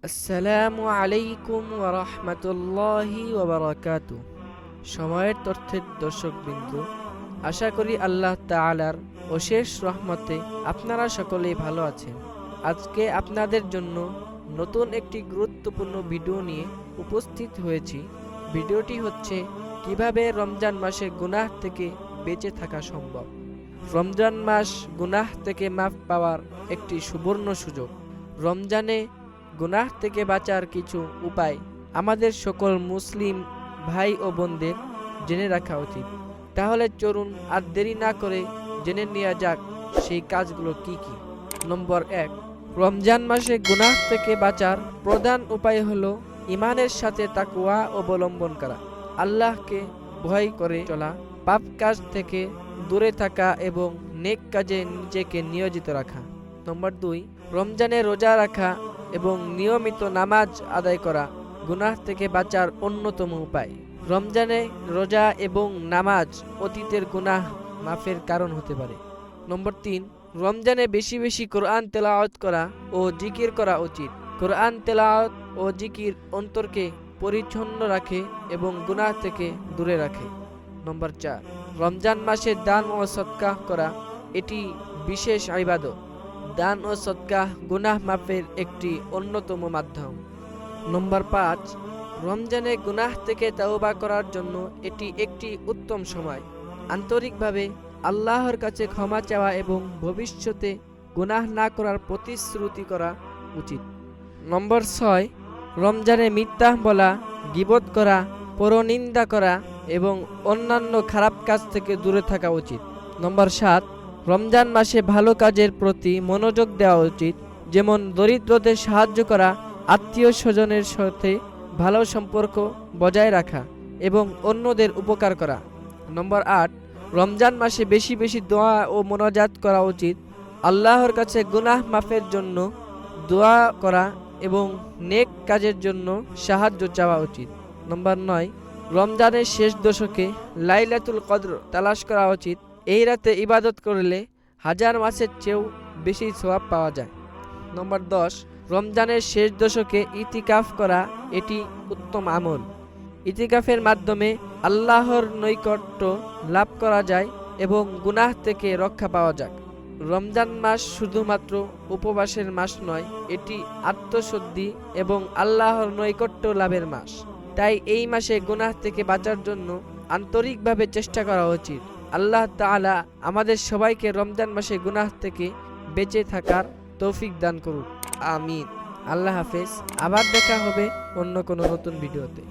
আসসালামু আলাইকুম ওয়া রাহমাতুল্লাহি ওয়া বারাকাতুহু। সময়ের তথ্যের দর্শকবৃন্দ, আশা করি আল্লাহ তাআলার অশেষ রহমতে আপনারা সকলেই ভালো আছেন। আজকে আপনাদের জন্য নতুন একটি গুরুত্বপূর্ণ ভিডিও নিয়ে উপস্থিত হয়েছি। ভিডিওটি হচ্ছে কিভাবে রমজান মাসে গুনাহ থেকে বেঁচে থাকা সম্ভব। রমজান মাস গুনাহ থেকে মাফ পাওয়ার একটি সুবর্ণ সুযোগ। রমজানে গুনাহ থেকে বাঁচার কিছু উপায় আমাদের সকল মুসলিম ভাই ও বোনদের জেনে রাখা উচিত। তাহলে চলুন আর দেরি না করে জেনে নেওয়া যাক সেই কাজগুলো কি কি। নম্বর 1, রমজান মাসে গুনাহ থেকে বাঁচার প্রধান উপায় হলো ঈমানের সাথে তাকওয়া অবলম্বন করা, আল্লাহকে ভয় করে চলা, পাপ কাজ থেকে দূরে থাকা এবং নেক কাজে নিজেকে নিয়োজিত রাখা। নম্বর 2, রমজানে রোজা রাখা এবং নিয়মিত নামাজ আদায় করা গুনাহ থেকে বাঁচার অন্যতম উপায়। রমজানে রোজা এবং নামাজ অতীতের গুনাহ মাফের কারণ হতে পারে। নম্বর 3, রমজানে বেশি বেশি কোরআন তেলাওয়াত করা ও জিকির করা উচিত। কোরআন তেলাওয়াত ও জিকির অন্তরকে পরিচ্ছন্ন রাখে এবং গুনাহ থেকে দূরে রাখে। নম্বর 4, রমজান মাসে দান ও সদকাহ করা এটি বিশেষ ইবাদত। দান ও সদকাহ গুনাহ মাফের একটি অন্যতম মাধ্যম। নম্বর 5, রমজানে গুনাহ থেকে তাওবা করার জন্য এটি একটি উত্তম সময়। আন্তরিকভাবে আল্লাহর কাছে ক্ষমা চাওয়া এবং ভবিষ্যতে গুনাহ না করার প্রতিশ্রুতি করা উচিত। নম্বর 6, রমজানে মিথ্যা বলা, গীবত করা, পরনিন্দা করা এবং অন্যান্য খারাপ কাজ থেকে দূরে থাকা উচিত। নম্বর 7, রমজান মাসে ভালো কাজের প্রতি মনোযোগ দেওয়া উচিত, যেমন দরিদ্রদের সাহায্য করা, আত্মীয় স্বজনের সাথে ভালো সম্পর্ক বজায় রাখা এবং অন্যদের উপকার করা। নম্বর 8, রমজান মাসে বেশি বেশি দোয়া ও মোনাজাত করা উচিত। আল্লাহর কাছে গুনাহ মাফের জন্য দোয়া করা এবং নেক কাজের জন্য সাহায্য চাওয়া উচিত। নম্বর 9, রমজানের শেষ দশকে লাইলাতুল কদর তালাশ করা উচিত। এই রাতে ইবাদত করলে হাজার মাসের চেয়েও বেশি সওয়াব পাওয়া যায়। নম্বর 10, রমজানের শেষ দশকে ইতিকাফ করা এটি উত্তম আমল। ইতিকাফের মাধ্যমে আল্লাহর নৈকট্য লাভ করা যায় এবং গুনাহ থেকে রক্ষা পাওয়া যায়। রমজান মাস শুধুমাত্র উপবাসের মাস নয়, এটি আত্মশুদ্ধি এবং আল্লাহর নৈকট্য লাভের মাস। তাই এই মাসে গুনাহ থেকে বাঁচার জন্য আন্তরিকভাবে চেষ্টা করা উচিত। আল্লাহ তাআলা আমাদের সবাইকে রমজান মাসে গুনাহ থেকে বেঁচে থাকার তৌফিক দান করুন। আমিন। আল্লাহ হাফেজ। আবার দেখা হবে অন্য কোনো নতুন ভিডিওতে।